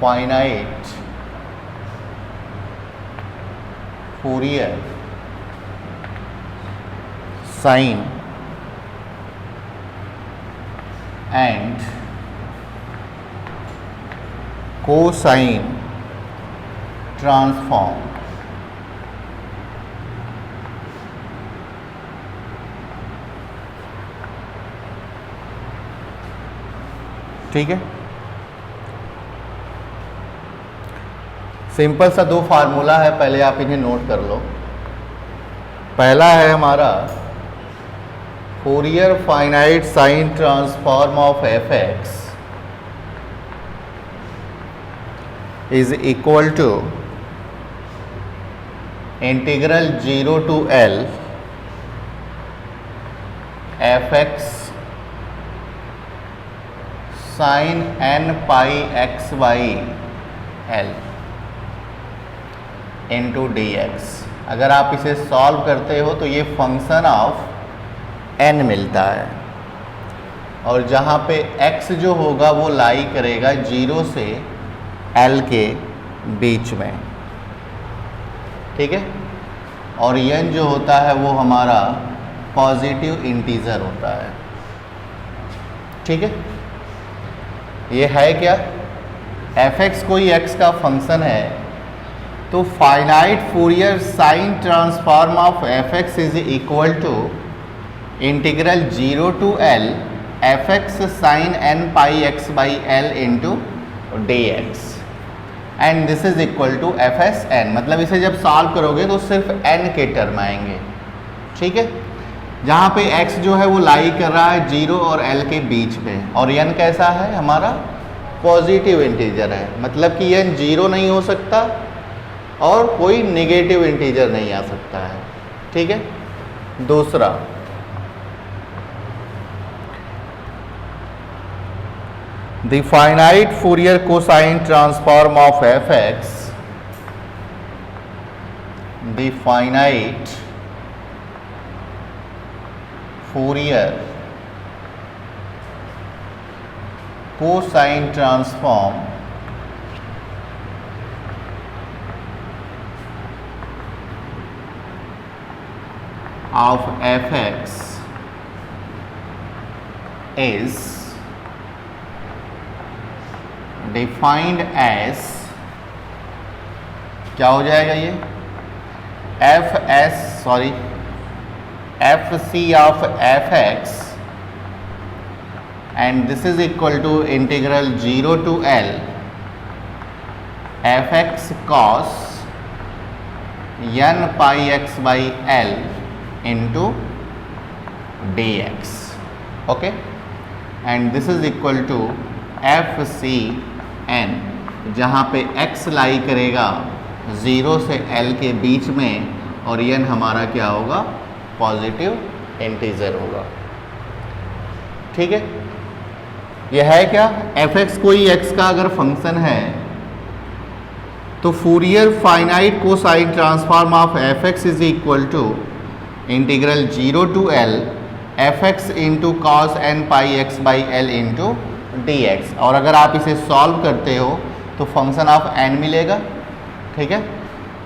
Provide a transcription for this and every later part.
Finite Fourier sine and cosine transform. ठीक है, simple सा दो फार्मूला है, पहले आप इन्हें नोट कर लो। पहला है हमारा Fourier finite sine transform of f x is equal to integral 0 to L f x sine n pi x by L into d x. अगर आप इसे सॉल्व करते हो तो ये फंक्शन ऑफ n मिलता है, और जहाँ पे x जो होगा वो लाई करेगा 0 से l के बीच में। ठीक है, और n जो होता है वो हमारा पॉजिटिव इंटीजर होता है। ठीक है, ये है क्या, f(x) कोई x का फंक्शन है, तो finite Fourier sine transform of f(x) is equal to integral 0 to L f x sine n pi x by L into d x, and this is equal to F s n. मतलब इसे जब solve करोगे तो सिर्फ n के term आएंगे। ठीक है, जहाँ पे x जो है वो लाई कर रहा है 0 और l के बीच में, और n कैसा है हमारा पॉजिटिव इंटीजर है, मतलब कि n 0 नहीं हो सकता और कोई नेगेटिव इंटीजर नहीं आ सकता है। ठीक है, दूसरा the finite Fourier cosine transform of f x, the finite Fourier cosine transform of f(x) is defined as, क्या हो जाएगा ये, fc of f(x) and this is equal to integral 0 to L f(x) cos n pi x by L into dx, okay, and this is equal to F c n, जहाँ पे x लाई करेगा 0 से L के बीच में, और n हमारा क्या होगा पॉजिटिव इंटीजर होगा। ठीक है, यह है क्या, एफ एक्स कोई x का अगर फंक्शन है तो Fourier finite cosine transform of f x is equal to integral 0 to L f x into cos n pi x by L into d x, और अगर आप इसे सॉल्व करते हो तो फंक्शन ऑफ n मिलेगा। ठीक है,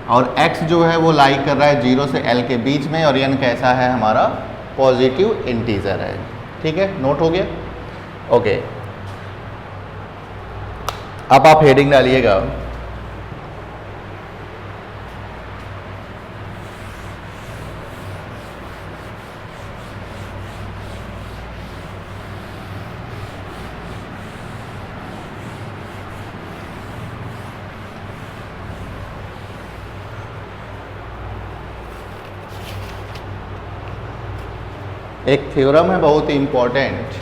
और x जो है वो लाई कर रहा है 0 से L के बीच में, और n कैसा है हमारा पॉजिटिव इंटीजर है। ठीक है, नोट हो गया, ओके। अब आप हेडिंग डालिएगा, एक थ्योरम है बहुत ही इंपॉर्टेंट,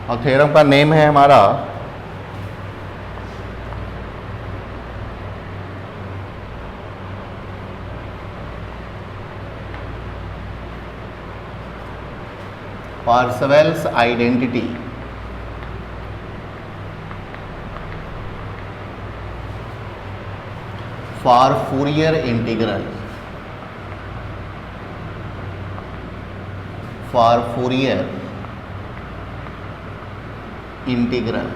और थ्योरम का नेम है हमारा Parseval's identity. For Fourier integral, for Fourier integral.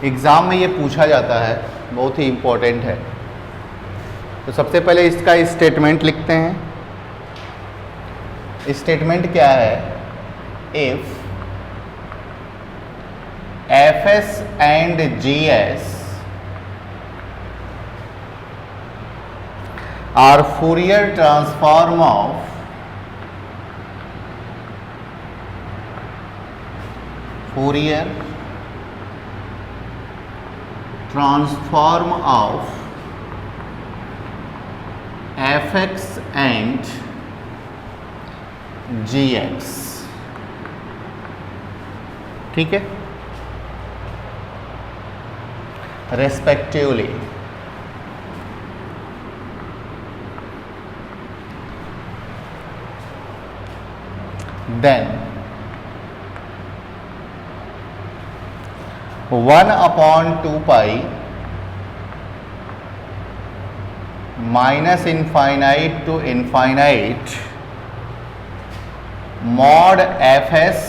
Exam में ये पूछा जाता है, बहुत ही इंपॉर्टेंट है। तो सबसे पहले इसका स्टेटमेंट लिखते हैं। स्टेटमेंट क्या है? If fs and gs are Fourier transform of Fourier transform of fx and gx, ठीक है, respectively, then 1/2 pi minus infinite to infinite mod fs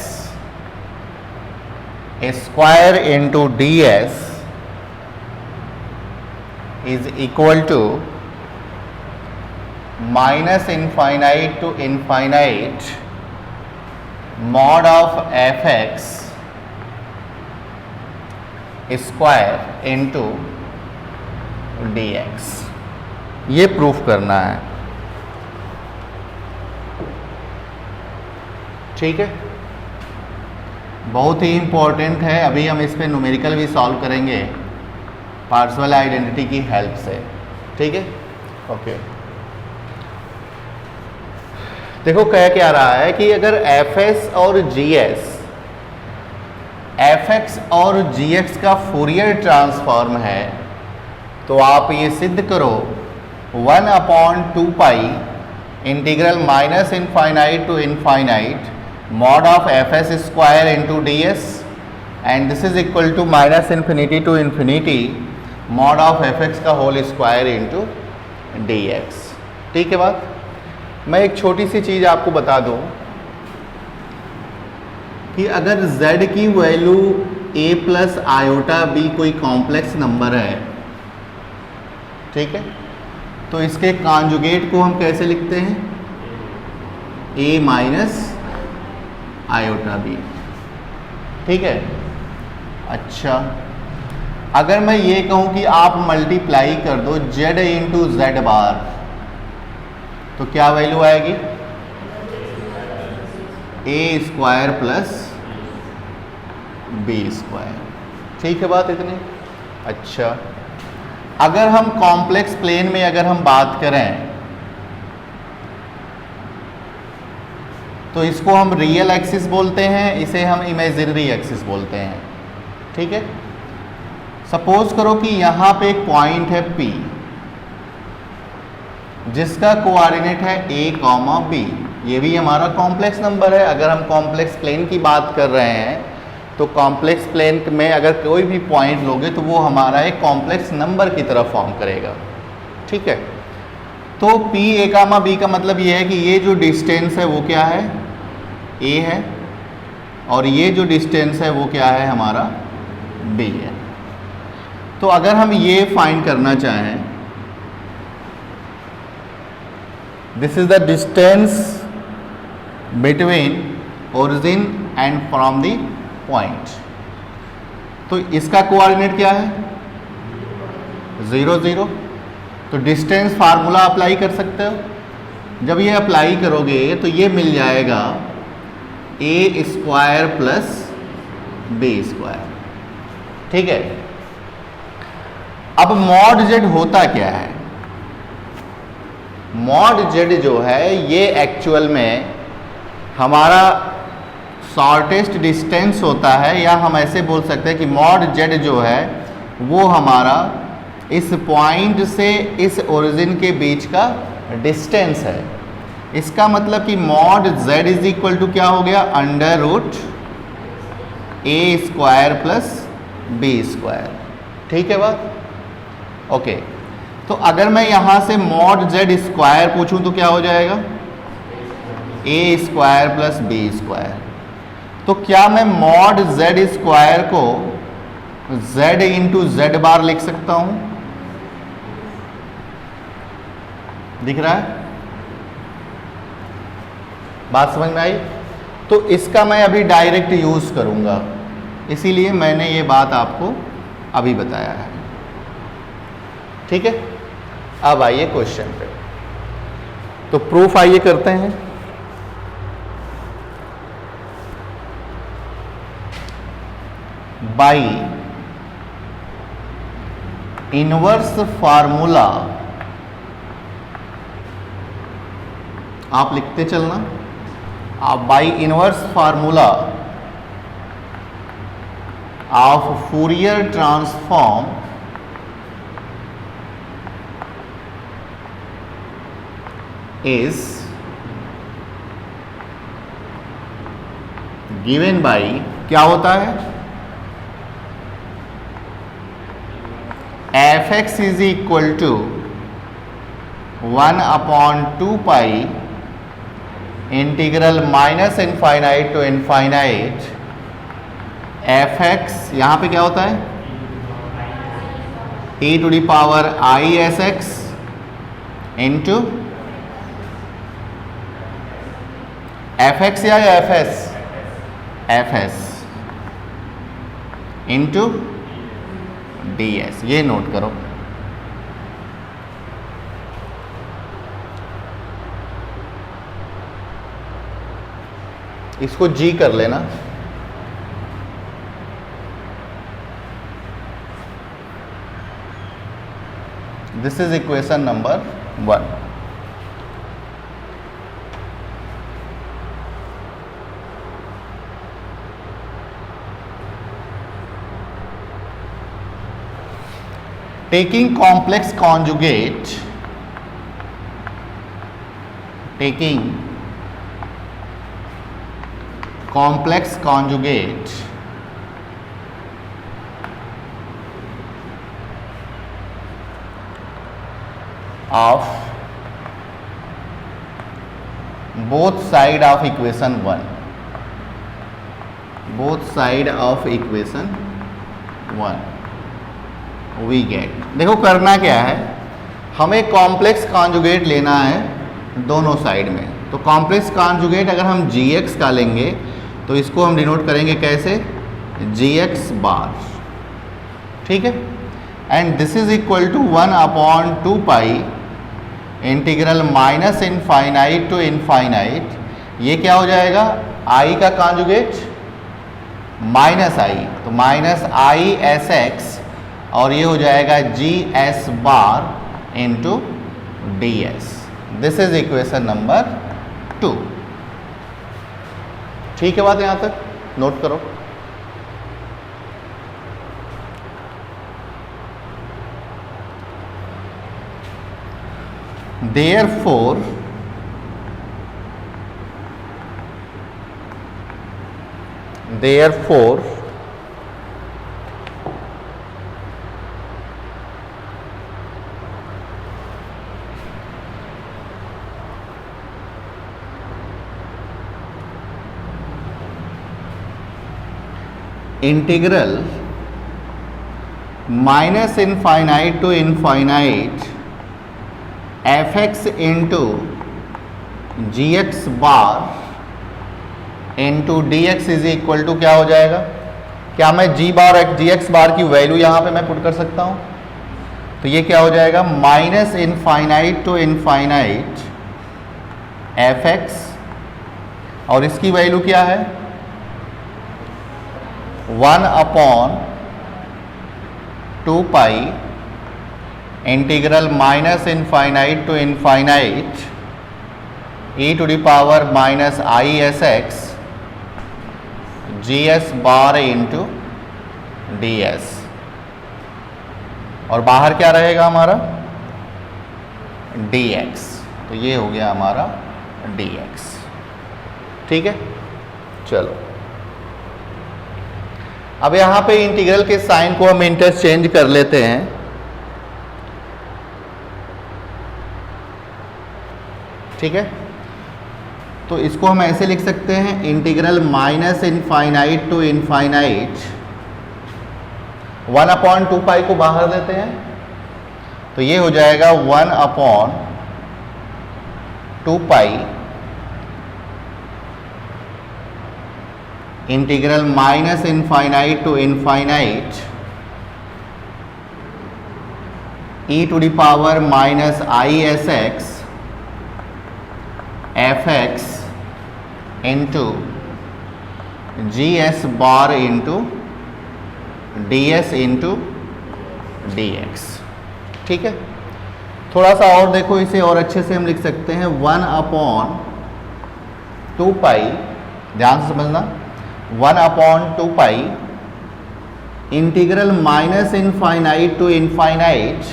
square into ds is equal to minus infinite to infinite mod of fx square into dx, ये proof करना है, ठीक है। बहुत ही important है। अभी हम इस पे न्यूमेरिकल भी सॉल्व करेंगे पार्शियल आइडेंटिटी की हेल्प से, ठीक है। ओके, देखो कह क्या रहा है कि अगर fs और gs, fx और gx का फूरियर ट्रांसफॉर्म है, तो आप ये सिद्ध करो 1/2 pi integral minus infinite to infinite mod of fs square into ds and this is equal to minus infinity to infinity mod of fx का होल स्क्वायर इंटू dx, ठीक है बात। मैं एक छोटी सी चीज़ आपको बता दूं कि अगर z की value a plus iota b कोई कॉम्प्लेक्स नंबर है, ठीक है, तो इसके कॉन्जुगेट को हम कैसे लिखते हैं? a माइनस आयोटा b, ठीक है। अच्छा, अगर मैं ये कहूँ कि आप मल्टीप्लाई कर दो z इंटू जेड बार, तो क्या वैल्यू आएगी? ए स्क्वायर प्लस बी स्क्वायर, ठीक है बात इतनी। अच्छा, अगर हम कॉम्प्लेक्स प्लेन में अगर हम बात करें तो इसको हम रियल एक्सिस बोलते हैं, इसे हम इमेजिनरी एक्सिस बोलते हैं, ठीक है। सपोज करो कि यहाँ पे एक पॉइंट है P जिसका कोऑर्डिनेट है a, b, ये भी हमारा कॉम्प्लेक्स नंबर है। अगर हम कॉम्प्लेक्स प्लेन की बात कर रहे हैं तो कॉम्प्लेक्स प्लेन में अगर कोई भी पॉइंट लोगे तो वो हमारा एक कॉम्प्लेक्स नंबर की तरह फॉर्म करेगा, ठीक है। तो p a, b का मतलब ये है कि ये जो डिस्टेंस है वो क्या है? a है, और ये जो डिस्टेंस है वो क्या है? हमारा b है। तो अगर हम ये फाइंड करना चाहें, this is the distance between origin and from the point, तो इसका कोऑर्डिनेट क्या है? 0 0। तो डिस्टेंस फार्मूला अप्लाई कर सकते हो। जब ये अप्लाई करोगे तो ये मिल जाएगा a square plus b square, ठीक है। अब मॉड z होता क्या है? मॉड z जो है ये एक्चुअल में हमारा शॉर्टेस्ट डिस्टेंस होता है, या हम ऐसे बोल सकते हैं कि मॉड z जो है वो हमारा इस पॉइंट से इस ओरिजिन के बीच का डिस्टेंस है। इसका मतलब कि mod z is equal to क्या हो गया? Under root a square plus b square. ठीक है बात? ओके, तो अगर मैं यहां से मॉड जेड स्क्वायर पूछूं तो क्या हो जाएगा? ए स्क्वायर प्लस बी स्क्वायर। तो क्या मैं मॉड जेड स्क्वायर को z इंटू जेड बार लिख सकता हूं? दिख रहा है? बात समझ में आई? तो इसका मैं अभी डायरेक्ट यूज करूंगा, इसीलिए मैंने ये बात आपको अभी बताया है। ठीक है, अब आइए क्वेश्चन पे। तो प्रूफ आइए करते हैं। बाई इनवर्स फार्मूला, आप लिखते चलना, आप by inverse formula of Fourier transform is given by, क्या होता है? F x is equal to 1/2 pi integral minus infinite to infinite f x, यहां पे क्या होता है? e to the power i s x into f x या f s, f s into D s. ये नोट करो। इसको G कर लेना। This is equation number 1। taking complex conjugate, taking complex conjugate of both side of equation 1, both side of equation 1 we get. देखो करना क्या है, हमें कॉम्प्लेक्स कॉन्जुगेट लेना है दोनों साइड में। तो कॉम्प्लेक्स कॉन्जुगेट अगर हम gx का लेंगे तो इसको हम डिनोट करेंगे कैसे? gx bar. ठीक है, and this is equal to 1/2 pi integral minus infinite to infinite. ये क्या हो जाएगा? i का कॉन्जुगेट माइनस i, तो माइनस आई एस एक्स, और ये हो जाएगा g s bar into D s. This is equation number 2। ठीक है बात यहां तक? नोट करो। Therefore, integral minus infinite to infinite f x into g x bar into d x is equal to क्या हो जाएगा? क्या मैं जी बार जी एक्स बार की वैल्यू यहां पे मैं पुट कर सकता हूं? तो ये क्या हो जाएगा? Minus infinite to infinite f x, और इसकी वैल्यू क्या है? 1/2 pi integral minus infinite to infinite e to the power minus i s x G s bar into D s, और बाहर क्या रहेगा हमारा? dx। तो ये हो गया हमारा dx। ठीक है, चलो अब यहाँ पे इंटीग्रल के साइन को हम इंटरचेंज कर लेते हैं। ठीक है, तो इसको हम ऐसे लिख सकते हैं, integral minus infinite to infinite 1/2 को बाहर देते हैं, तो ये हो जाएगा 1/2 integral minus infinite to infinite e⁻⁻⁻ ISX fx into GS bar into DS into DX। ठीक है, थोड़ा सा और देखो, इसे और अच्छे से हम लिख सकते हैं 1/2, ध्यान से समझना, 1/2 integral minus infinite to infinite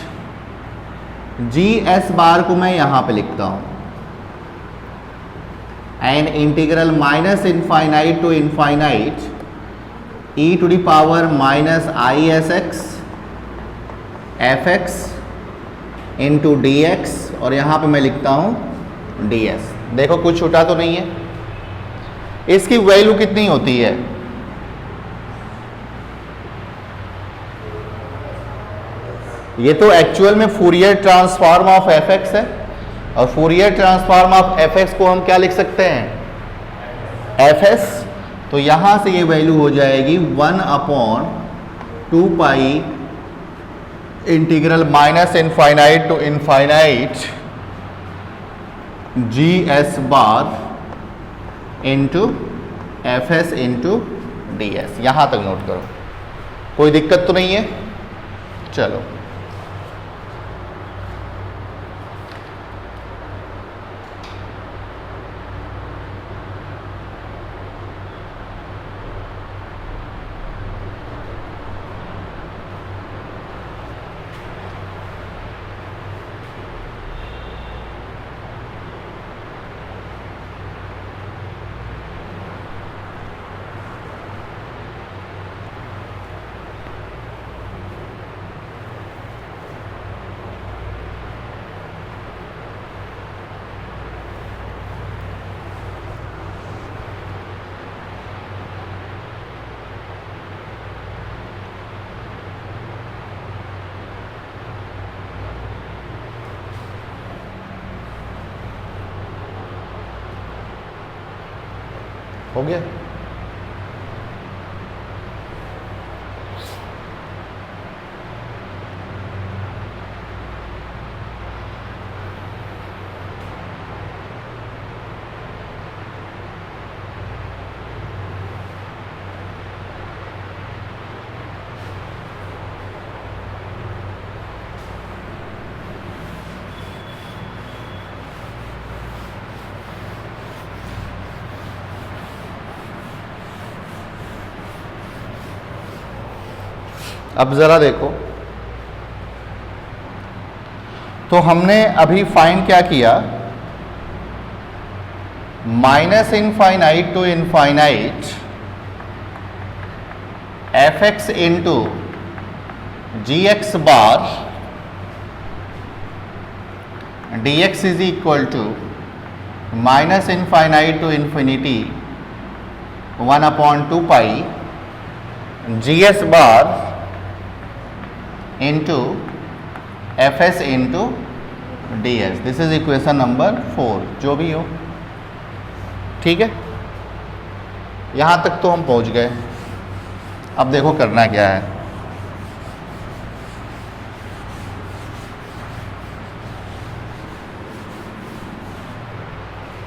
GS bar को मैं यहां पे लिखता हूं, and integral minus infinite to infinite e⁻⁻ISX fx into DX, और यहां पे मैं लिखता हूं DS। देखो कुछ छूटा तो नहीं है। इसकी वैल्यू कितनी होती है? ये तो एक्चुअल में फूरियर ट्रांसफॉर्म ऑफ fx है, और फूरियर ट्रांसफॉर्म ऑफ fx को हम क्या लिख सकते हैं? fs। तो यहां से ये वैल्यू हो जाएगी 1/2 integral minus infinite to infinite GS bar into fs into DS। यहां तक नोट करो, कोई दिक्कत तो नहीं है? चलो, हो गया। अब ज़रा देखो, तो हमने अभी फाइंड क्या किया? Minus infinite to infinite fx into GX bar DX is equal to minus infinite to infinity 1/2 GS bar into fs into DS। This is equation number 4, जो भी हो। ठीक है, यहां तक तो हम पहुंच गए। अब देखो करना क्या है।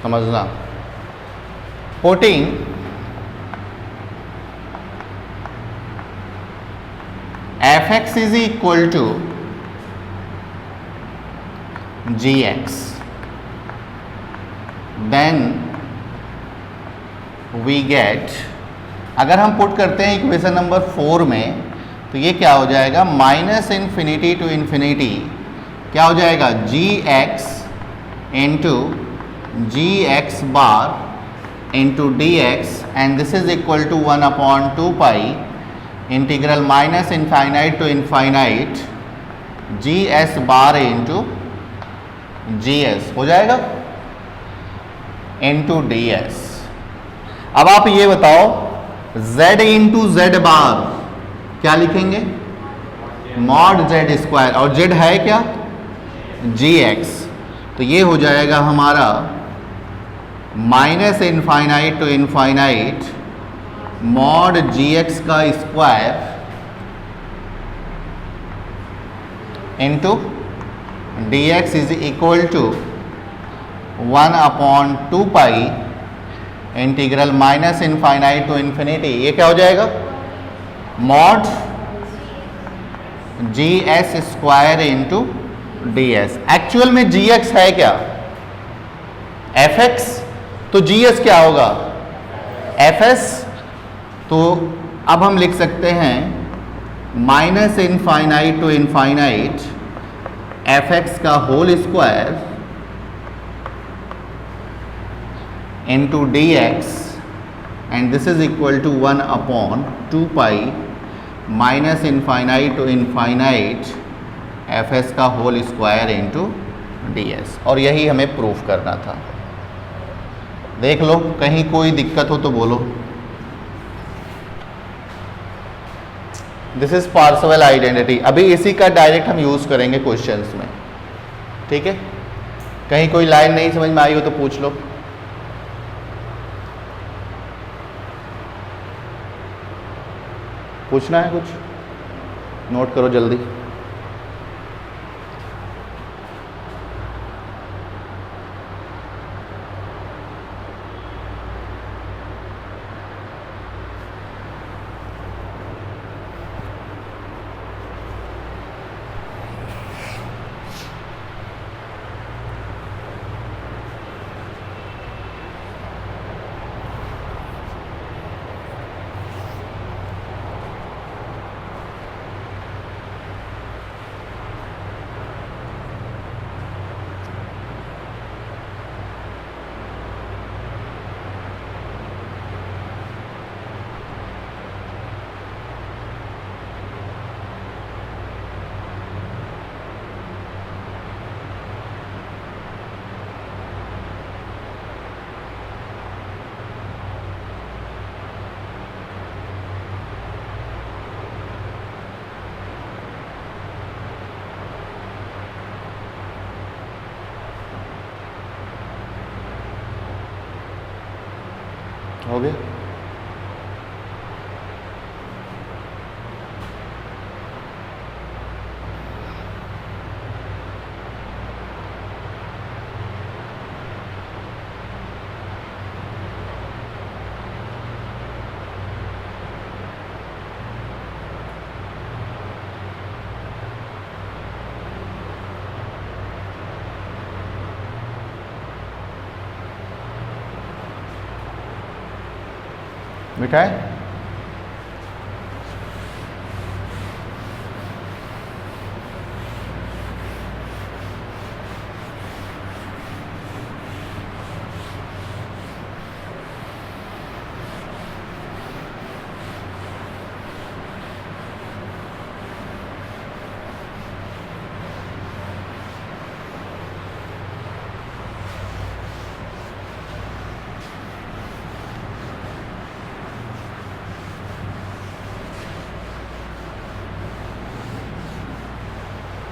समझना, putting fx is equal to gx, then we get, अगर हम पुट करते हैं इक्वेशन नंबर 4 में, तो ये क्या हो जाएगा? माइनस इन्फिनिटी टू इन्फिनिटी क्या हो जाएगा? gx into gx bar into dx, and this is equal to 1/2 integral minus infinite to infinite g s bar into g s हो जाएगा इंटू डी एस। अब आप ये बताओ z इंटू जेड बार क्या लिखेंगे, मॉड जेड स्क्वायर, और z है क्या जी एक्स, तो ये हो जाएगा हमारा minus infinite to infinite mod G x का square into d x is equal to 1/2 integral minus infinite to infinity, ये क्या हो जाएगा mod G s square into D s. Actual में जी एक्स है क्या एफ एक्स, तो G S क्या होगा एफ एस। तो अब हम लिख सकते हैं minus infinite to infinite f x का whole square into dx and this is equal to 1/2 minus infinite to infinite f S का whole square into D s, और यही हमें प्रूफ करना था। देख लो कहीं कोई दिक्कत हो तो बोलो। दिस इज पार्सेवल आइडेंटिटी, अभी इसी का डायरेक्ट हम यूज करेंगे क्वेश्चंस में, ठीक है। कहीं कोई लाइन नहीं समझ में आई हो तो पूछ लो। पूछना है कुछ, नोट करो जल्दी। हो गया। मिठाई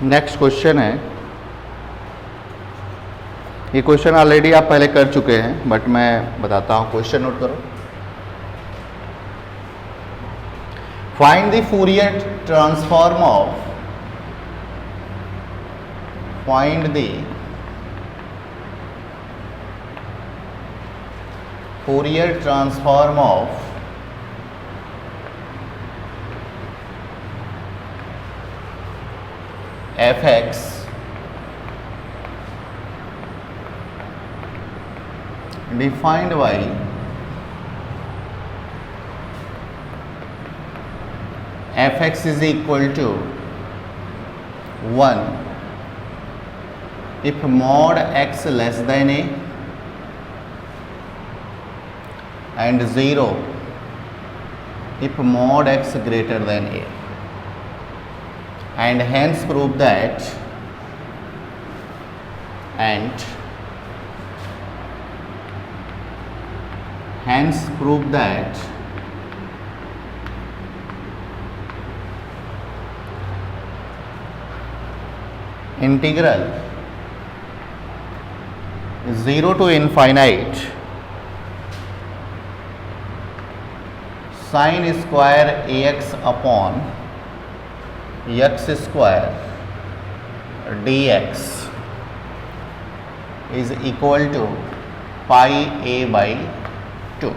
नेक्स्ट क्वेश्चन है, ये क्वेश्चन ऑलरेडी आप पहले कर चुके हैं बट मैं बताता हूँ। क्वेश्चन नोट करो। Find the Fourier transform of Fourier transform of f(x) defined by f(x) is equal to 1 if mod x less than a and 0 if mod x greater than a, and hence prove that integral 0 to infinite sin square ax upon x square dx is equal to pi a by 2.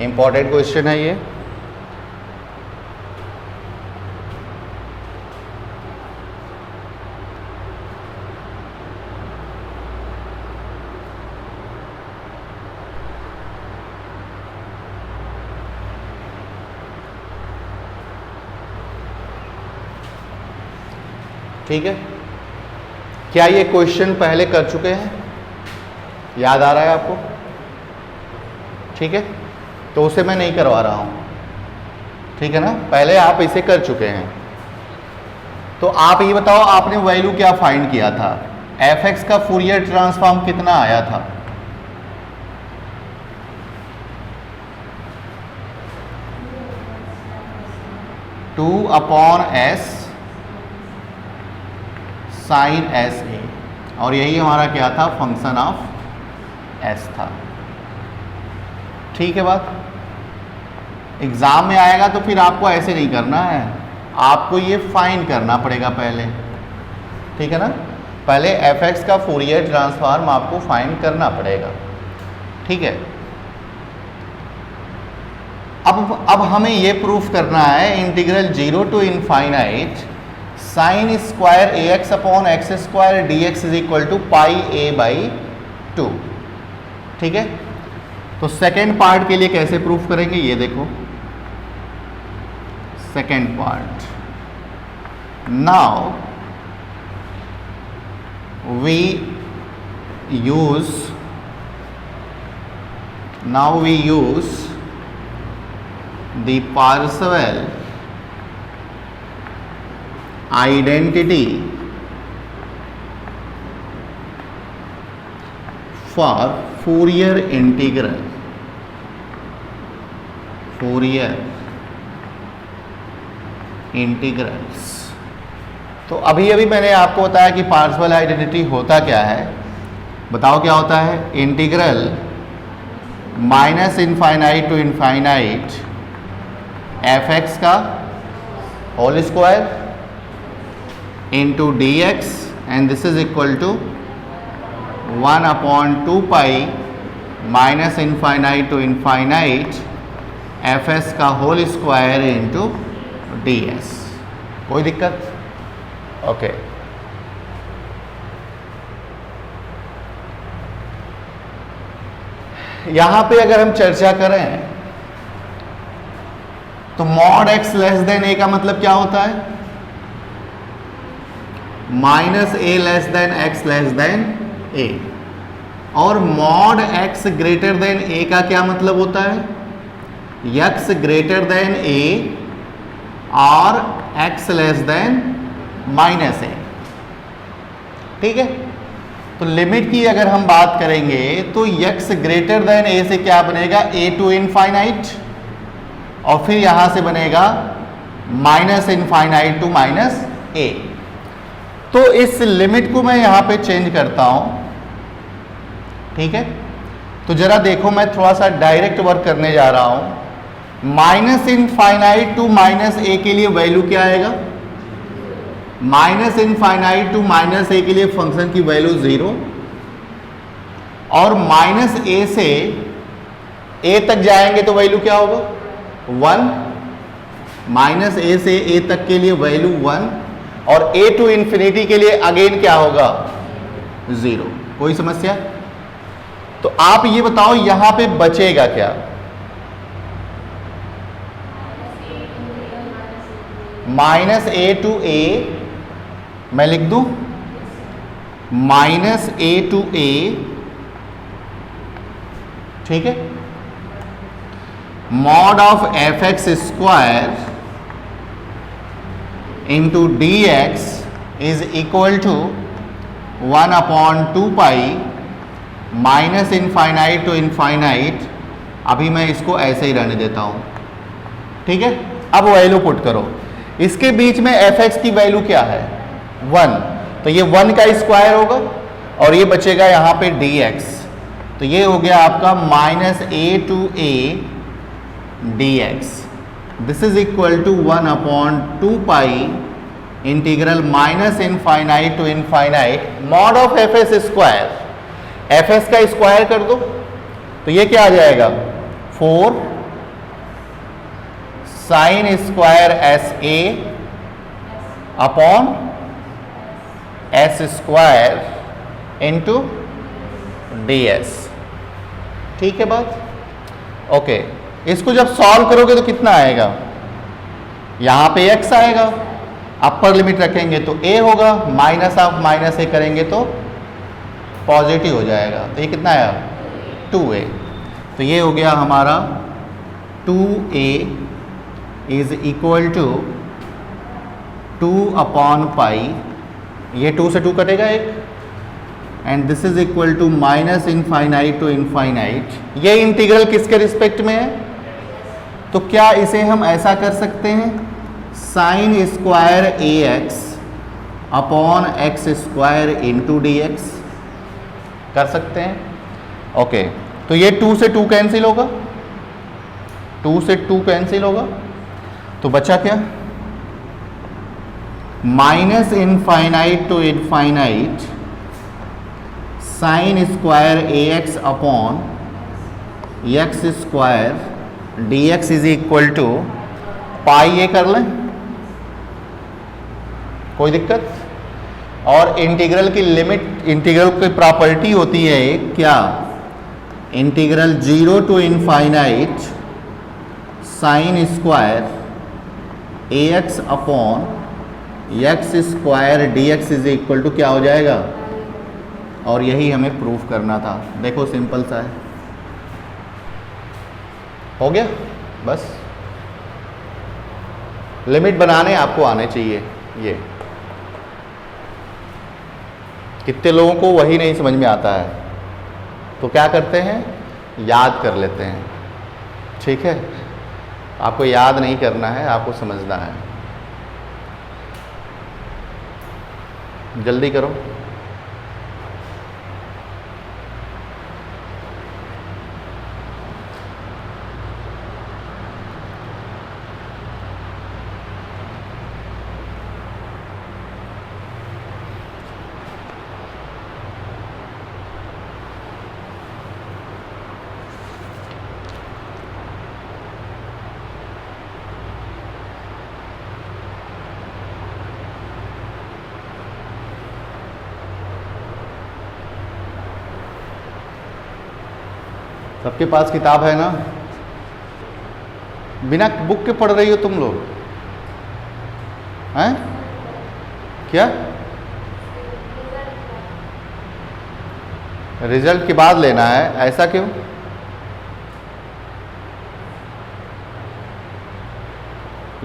Important question है ये। ठीक है, क्या ये question पहले कर चुके हैं? याद आ रहा है आपको? ठीक है, तो उसे मैं नहीं करवा रहा हूं, ठीक है ना, पहले आप इसे कर चुके हैं। तो आप ये बताओ, आपने वैल्यू क्या फाइंड किया था? f(x) का फूरियर ट्रांसफॉर्म कितना आया था? Two upon s sine s a, और यही हमारा क्या था? फंक्शन ऑफ एस था। ठीक है बात? एग्जाम में आएगा तो फिर आपको ऐसे नहीं करना है, आपको ये फाइंड करना पड़ेगा पहले, ठीक है ना। पहले f(x) का फूरियर ट्रांसफॉर्म आपको फाइंड करना पड़ेगा, ठीक है। अब हमें ये प्रूफ करना है integral 0 to infinite sine square ax upon x square dx is equal to pi a by 2, ठीक है। तो सेकेंड पार्ट के लिए कैसे प्रूफ करेंगे ये देखो। Second part, now we use the Parseval identity for Fourier integral. Fourier integrals। तो अभी मैंने आपको बताया कि पार्सेवल आइडेंटिटी होता क्या है। बताओ क्या होता है? Integral minus infinite to infinite f(x) का whole square into dx and this is equal to 1 upon 2 pi minus infinite to infinite fs का होल स्क्वायर into ds। कोई दिक्कत? ओके, यहां पे अगर हम चर्चा करें तो mod x less than a का मतलब क्या होता है? Minus a less than x less than a. और mod x greater than a का क्या मतलब होता है? एक्स ग्रेटर देन ए और एक्स लेस देन माइनस ए, ठीक है। तो लिमिट की अगर हम बात करेंगे तो एक्स ग्रेटर देन ए से क्या बनेगा? ए टू इनफाइनाइट, और फिर यहां से बनेगा माइनस इनफाइनाइट टू माइनस ए। तो इस लिमिट को मैं यहां पे चेंज करता हूं, ठीक है। तो जरा देखो, मैं थोड़ा सा डायरेक्ट वर्क करने जा रहा हूं। माइनस इनफाइनाइट टू माइनस ए के लिए वैल्यू क्या आएगा? माइनस इनफाइनाइट टू माइनस ए के लिए फंक्शन की वैल्यू 0, और माइनस ए से ए तक जाएंगे तो वैल्यू क्या होगा? 1। माइनस ए से ए तक के लिए वैल्यू 1, और ए टू इंफिनिटी के लिए अगेन क्या होगा? 0। कोई समस्या? तो आप ये बताओ यहां पे बचेगा क्या? माइनस ए टू ए, मैं लिख दूं माइनस ए टू ए ठीक है, mod of f x square into d x is equal to 1/2 minus infinite to infinite. अभी मैं इसको ऐसे ही रहने देता हूं, ठीक है। अब वैल्यू पुट करो, इसके बीच में एफ एक्स की वैल्यू क्या है 1, तो ये 1 का स्क्वायर होगा और ये बचेगा यहां पे डी एक्स, तो ये हो गया आपका -a to a dx। This is equal to 1/2 integral minus infinite to infinite mod of F S square, F S का स्क्वायर कर दो तो ये क्या आ जाएगा 4 sine square S A upon S square into D S. ठीक है बात, ओके। इसको जब सॉल्व करोगे तो कितना आएगा, यहां पे x आएगा, अपर लिमिट रखेंगे तो a होगा, माइनस ऑफ माइनस ए करेंगे तो पॉजिटिव हो जाएगा, तो ये कितना आया 2a। तो ये हो गया हमारा 2a इज इक्वल टू 2/π, ये 2 से 2 कटेगा एक, and this is equal to minus infinite to infinite. ये इंटीग्रल किसके रिस्पेक्ट में है, तो क्या इसे हम ऐसा कर सकते हैं साइन स्क्वायर ए x upon x square into d x, कर सकते हैं। ओके, तो ये 2 से 2 कैंसिल होगा, 2 से 2 कैंसिल होगा, तो बचा क्या minus infinite to infinite sine square A x upon x square D x is equal to pi, ये कर लें कोई दिक्कत। और इंटीग्रल की लिमिट, इंटीग्रल की प्रॉपर्टी होती है एक क्या, integral 0 to infinite sine square A x upon x square D x is equal to क्या हो जाएगा, और यही हमें प्रूफ करना था। देखो सिंपल सा है, हो गया बस। लिमिट बनाने आपको आने चाहिए, ये कितने लोगों को वही नहीं समझ में आता है, तो क्या करते हैं याद कर लेते हैं। ठीक है, आपको याद नहीं करना है, आपको समझना है। जल्दी करो। सबके पास किताब है ना, बिना बुक के पढ़ रही हो तुम लोग हैं क्या, रिजल्ट के बाद लेना है, ऐसा क्यों,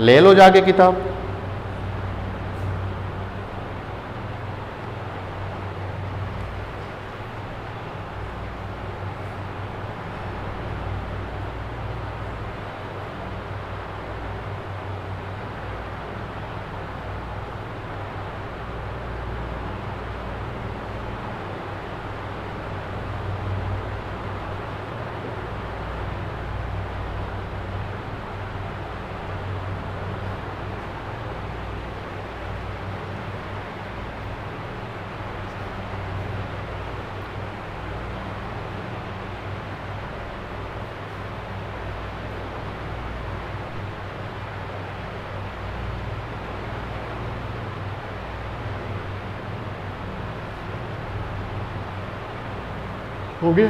ले लो जाके किताब। हो गया,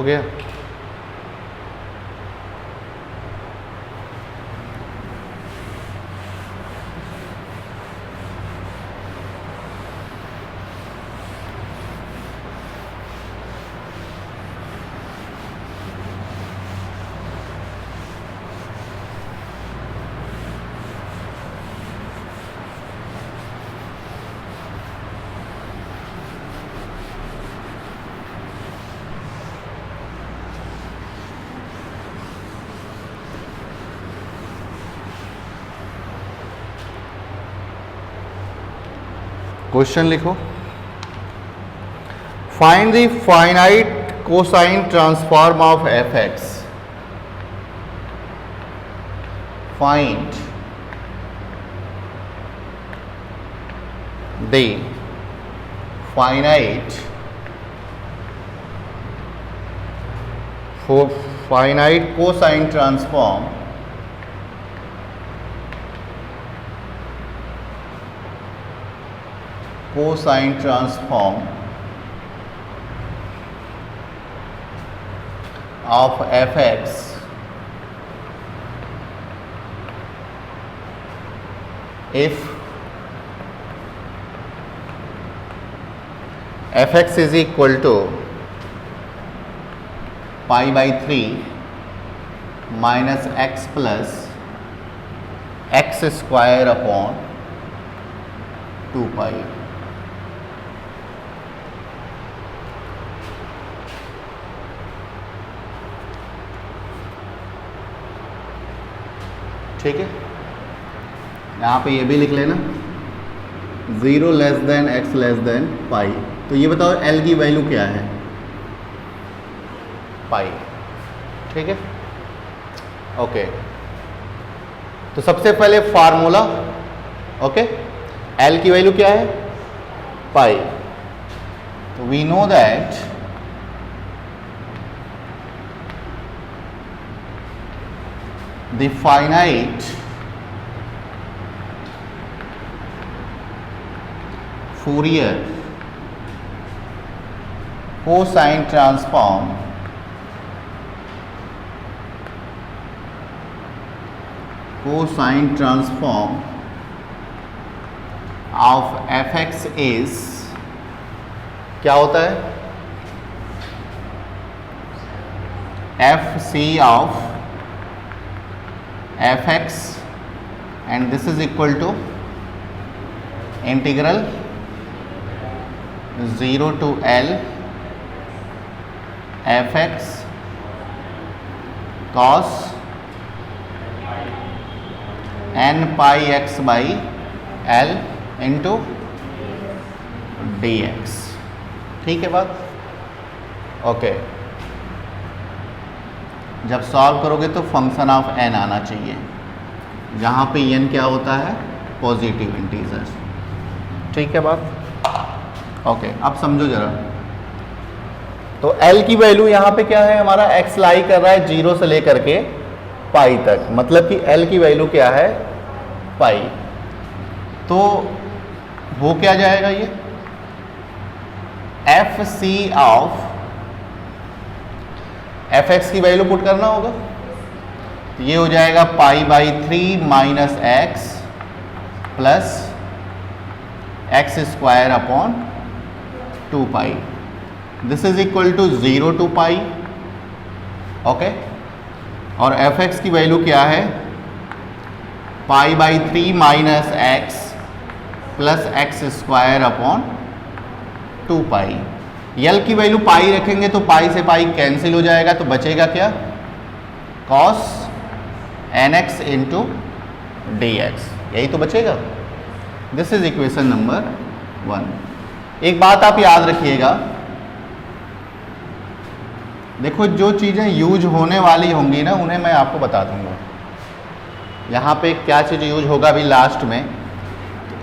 गया। क्वेश्चन लिखो, find the finite cosine transform of f x. Find the finite cosine transform cosine transform of fx if fx is equal to pi by 3 minus x plus x square upon 2 pi। ठीक है, यहाँ पे ये भी लिख लेना 0 less than x less than pi. तो ये बताओ L की वैल्यू क्या है? पाई। ठीक है, ओके। तो सबसे पहले फार्मूला, ओके, L की वैल्यू क्या है? पाई। तो we know that the finite Fourier cosine transform of fx is क्या होता है? fc of fx and this is equal to integral 0 to L fx cos n pi x by L into dx। ठीक है बात, okay. जब solve करोगे तो function of n आना चाहिए, जहाँ पे n क्या होता है? Positive integer. ठीक है बात, ओके। अब समझो जरा, तो L की वैल्यू यहाँ पे क्या है? हमारा x लाई कर रहा है 0 से लेकर के पाई तक, मतलब कि L की वैल्यू क्या है? पाई। तो वो क्या जाएगा? ये fc ऑफ fx की वैल्यू पुट करना होगा, तो ये हो जाएगा pi by 3 minus X plus X square upon 2 pi. This is equal to 0 to pi, okay. और fx की वैल्यू क्या है? Pi by 3 minus X plus X square upon 2 pi. L की वैल्यू पाई रखेंगे तो पाई से पाई कैंसिल हो जाएगा, तो बचेगा क्या? cos nx into d x, यही तो बचेगा। This is equation number 1। एक बात आप याद रखिएगा, देखो जो चीज़ें यूज होने वाली होंगी ना उन्हें मैं आपको बता दूंगा। यहाँ पे क्या चीज़ यूज होगा अभी लास्ट में।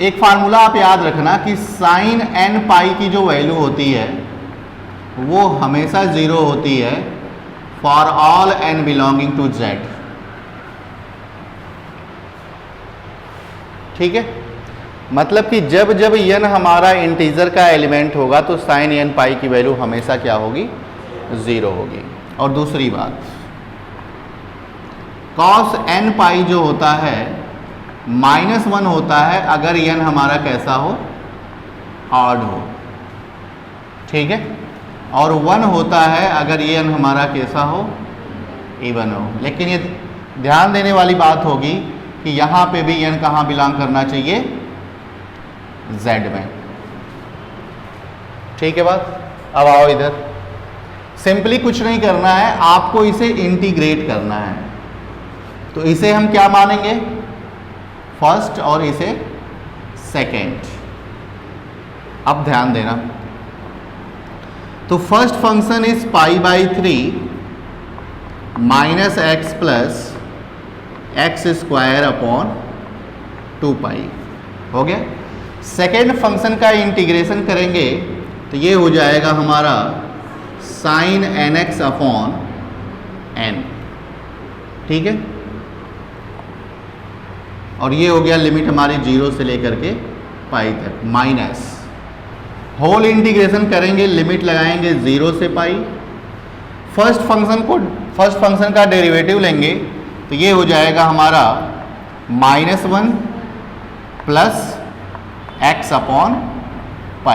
एक फार्मूला आप याद रखना कि साइन n पाई की जो वैल्यू होती है वो हमेशा 0 होती है for all n belonging to z। ठीक है, मतलब कि जब n हमारा इंटीजर का एलिमेंट होगा तो साइन n पाई की वैल्यू हमेशा क्या होगी? 0 होगी। और दूसरी बात, cos n पाई जो होता है -1 होता है अगर n हमारा कैसा हो, ऑड हो, ठीक है, और 1 होता है अगर n हमारा कैसा हो, इवन हो। लेकिन ये ध्यान देने वाली बात होगी कि यहाँ पे भी n कहाँ बिलोंग करना चाहिए, z में, ठीक है बात। अब आओ इधर, सिंपली कुछ नहीं करना है, आपको इसे इंटीग्रेट करना है। तो इसे हम क्या मानेंगे, फर्स्ट, और इसे सेकेंड। अब ध्यान देना, तो first function is π/3 -x plus x² upon 2π, हो गया। सेकेंड फंक्शन का इंटीग्रेशन करेंगे तो ये हो जाएगा हमारा sin nx अपॉन n, ठीक है। और ये हो गया लिमिट हमारी 0 से लेकर के π तक, माइनस होल इंटीग्रेशन करेंगे, लिमिट लगाएंगे 0 से π। फर्स्ट फंक्शन का डेरिवेटिव लेंगे तो ये हो जाएगा हमारा -1 प्लस x अपॉन π,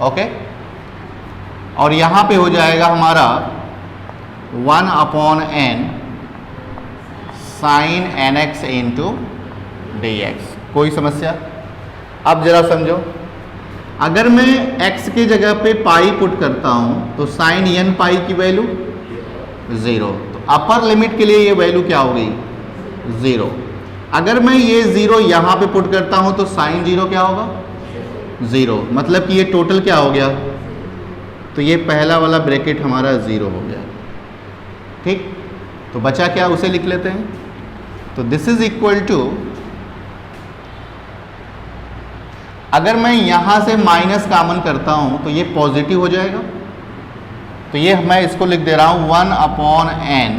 ओके। और यहाँ पे हो जाएगा हमारा 1 upon n sin nx into dx। कोई समस्या? अब जरा समझो, अगर मैं x की जगह पे पाई पुट करता हूँ तो sin n पाई की वैल्यू 0, तो अपर लिमिट के लिए ये वैल्यू क्या हो गई, 0। अगर मैं ये 0 यहाँ पे पुट करता हूँ तो sin 0 क्या होगा, 0, मतलब कि ये टोटल क्या हो गया, तो ये पहला वाला ब्रैकेट हमारा 0 हो गया, ठीक। तो बचा क्या, उसे लिख लेते हैं। तो दिस इज इक्वल टू, अगर मैं यहां से माइनस कॉमन करता हूं तो ये पॉजिटिव हो जाएगा, तो ये मैं इसको लिख दे रहा हूं 1 अपॉन n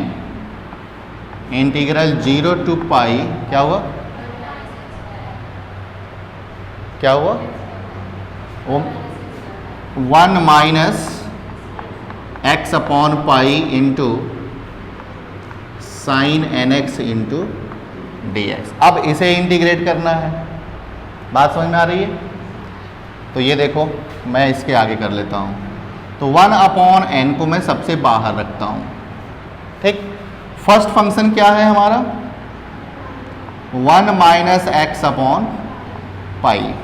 इंटीग्रल 0 टू पाई, क्या हुआ, क्या हुआ, 1 minus x upon pi into sine nx into dx। अब इसे इंटीग्रेट करना है, बात समझ में आ रही है। तो ये देखो, मैं इसके आगे कर लेता हूँ, तो 1 अपॉन n को मैं सबसे बाहर रखता हूँ, ठीक। फर्स्ट फंक्शन क्या है हमारा, 1 माइनस एक्स अपॉन पाई।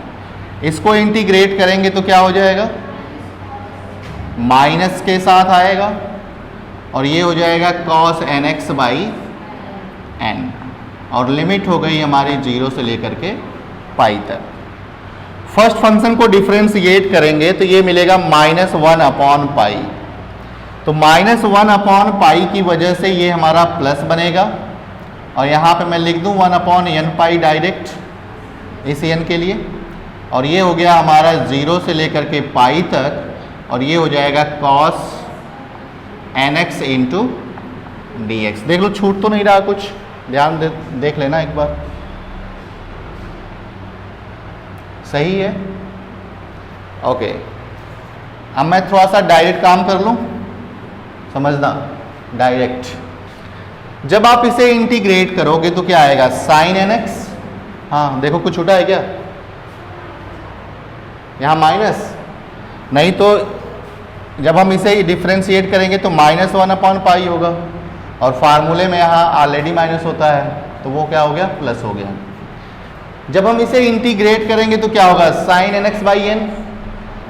इसको इंटीग्रेट करेंगे तो क्या हो जाएगा, माइनस के साथ आएगा और ये हो जाएगा cos nx बाई n, और लिमिट हो गई हमारी 0 से लेकर के पाई तक। फर्स्ट फंक्शन को डिफरेंशिएट करेंगे तो ये मिलेगा -1 अपॉन पाई। तो -1 अपॉन पाई की वजह से ये हमारा प्लस बनेगा, और यहाँ पे मैं लिख दूँ 1 अपॉन n पाई डायरेक्ट इस n के लिए, और ये हो गया हमारा 0 से लेकर के पाई तक, और ये हो जाएगा cos nx इंटू dx। देख लो, छूट तो नहीं रहा कुछ, ध्यान देख लेना एक बार, सही है, ओके। अब मैं थोड़ा सा डायरेक्ट काम कर लूँ, समझना, डायरेक्ट जब आप इसे इंटीग्रेट करोगे तो क्या आएगा, sin nx, हाँ देखो कुछ छूटा है क्या, यहाँ माइनस, नहीं तो जब हम इसे डिफरेंशिएट करेंगे तो -1 अपॉन पाई होगा, और फार्मूले में यहाँ ऑलरेडी माइनस होता है, तो वो क्या हो गया, प्लस हो गया। जब हम इसे इंटीग्रेट करेंगे तो क्या होगा, sin nx बाई n,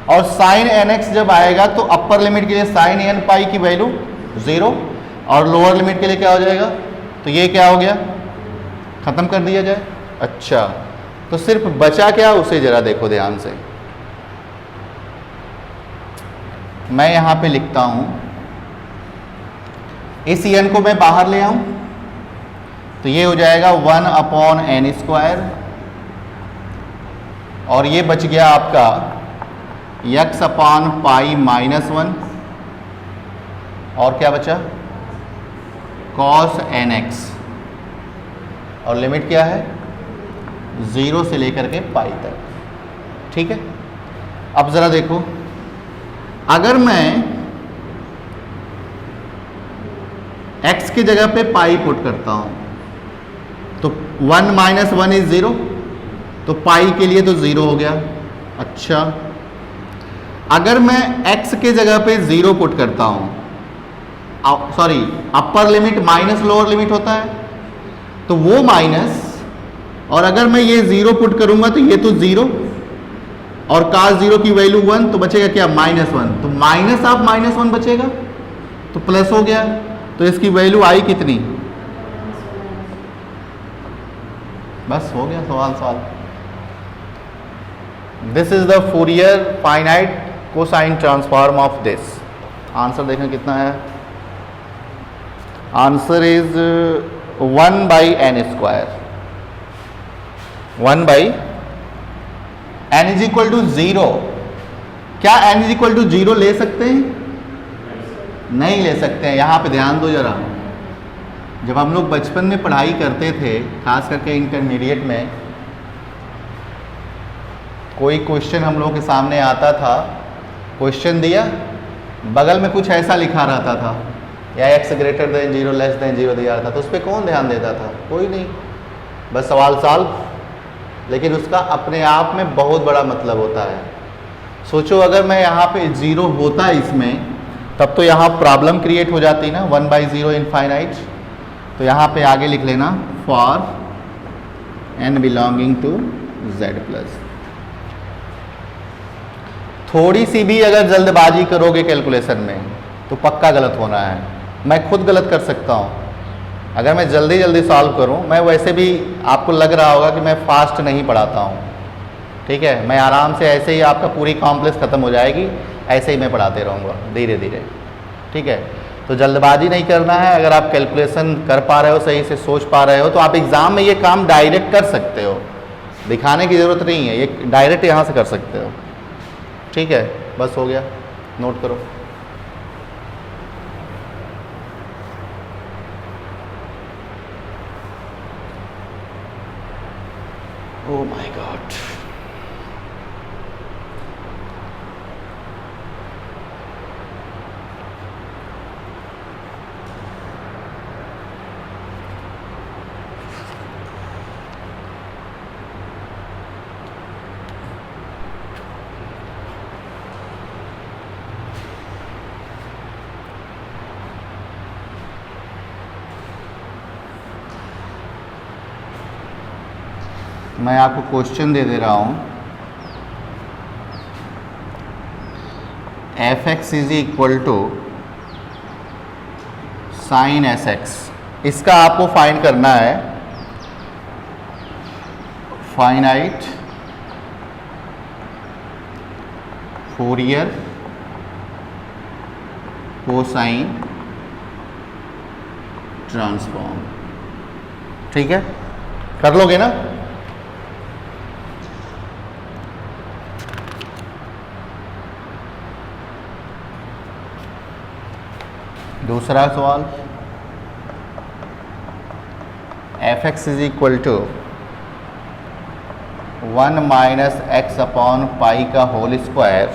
और sin nx जब आएगा तो अपर लिमिट के लिए sin n पाई की वैल्यू 0, और लोअर लिमिट के लिए क्या हो जाएगा, तो ये क्या हो गया, खत्म कर दिया जाए। अच्छा, तो सिर्फ बचा क्या, उसे जरा देखो ध्यान से। मैं यहाँ पे लिखता हूँ, इस n को मैं बाहर ले आऊँ तो ये हो जाएगा 1 अपॉन n स्क्वायर, और ये बच गया आपका x अपॉन पाई -1, और क्या बचा, cos nx, और लिमिट क्या है, 0 से लेकर के पाई तक, ठीक है। अब ज़रा देखो, अगर मैं x की जगह पे पाई पुट करता हूं, तो 1 माइनस 1 इज 0, तो पाई के लिए तो 0 हो गया। अच्छा, अगर मैं x के जगह पे 0 पुट करता हूं, sorry upper limit minus lower limit होता है, तो वो माइनस, और अगर मैं ये 0 पुट करूंगा तो ये तो 0 और cos 0 की वैल्यू 1, तो बचेगा क्या -1, तो माइनस आप -1 बचेगा तो प्लस हो गया, तो इसकी वैल्यू आई कितनी, बस हो गया सवाल solve. This is the Fourier finite cosine transform of this. Answer देखें कितना है, answer is 1/n², 1/n is equal to 0। क्या n इज इक्वल टू 0 ले सकते हैं? नहीं ले सकते हैं। यहां पे ध्यान दो जरा, जब हम लोग बचपन में पढ़ाई करते थे, खास करके इंटरमीडिएट में, कोई क्वेश्चन हम लोगों के सामने आता था, क्वेश्चन दिया, बगल में कुछ ऐसा लिखा रहता था, या x greater than 0 less then 0 दिया रहता, तो उस पर कौन ध्यान देता था? कोई नहीं, बस सवाल सॉल्व। लेकिन उसका अपने आप में बहुत बड़ा मतलब होता है। सोचो अगर मैं यहाँ पे 0 होता इसमें, तब तो यहाँ प्रॉब्लम क्रिएट हो जाती ना, 1/0 इनफाइनाइट। तो यहाँ पे आगे लिख लेना for n belonging to z+। थोड़ी सी भी अगर जल्दबाजी करोगे कैलकुलेशन में तो पक्का गलत होना है। मैं खुद गलत कर सकता हूँ अगर मैं जल्दी जल्दी सॉल्व करूँ। मैं वैसे भी, आपको लग रहा होगा कि मैं फास्ट नहीं पढ़ाता हूँ, ठीक है, मैं आराम से, ऐसे ही आपका पूरी कॉम्प्लेक्स ख़त्म हो जाएगी, ऐसे ही मैं पढ़ाते रहूँगा धीरे धीरे, ठीक है। तो जल्दबाजी नहीं करना है। अगर आप कैलकुलेशन कर पा रहे हो, सही से सोच पा रहे हो, तो आप एग्ज़ाम में ये काम डायरेक्ट कर सकते हो, दिखाने की ज़रूरत नहीं है, ये डायरेक्ट यहाँ से कर सकते हो, ठीक है। बस हो गया, नोट करो। ओह माय गॉड, मैं आपको क्वेश्चन दे रहा हूँ। f(x) is equal to sine sx, इसका आपको फाइंड करना है फाइनाइट फूरियर कोसाइन ट्रांसफॉर्म, ठीक है, कर लोगे ना? दूसरा सवाल, f(x) is equal to 1 minus x upon pi का होल स्क्वायर,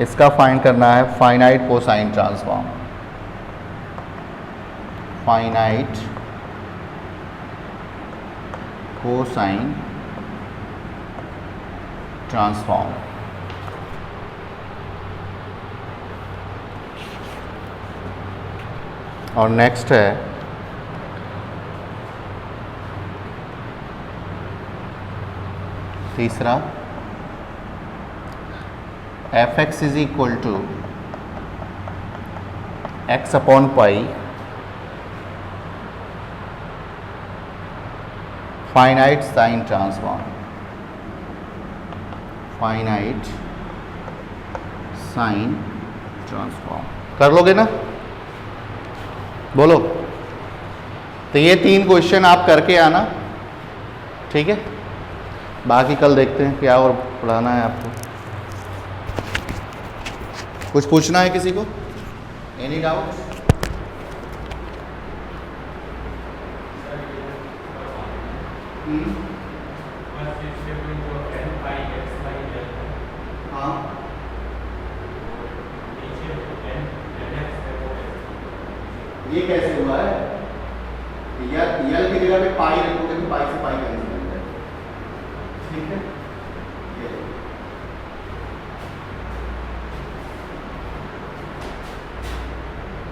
इसका फाइंड करना है finite cosine transform, finite cosine transform. और नेक्स्ट है तीसरा, f(x) is equal to x upon pi finite sine transform, finite sine transform. कर लोगे ना? बोलो। तो ये 3 क्वेश्चन आप करके आना, ठीक है। बाकी कल देखते हैं क्या और पढ़ाना है आपको। कुछ पूछना है किसी को? Any doubt? हाँ, ये कैसे हुआ है, यल की जगह पे पाई रखोगे तो पाई से पाई कैंसिल हो जाएगा, ठीक है।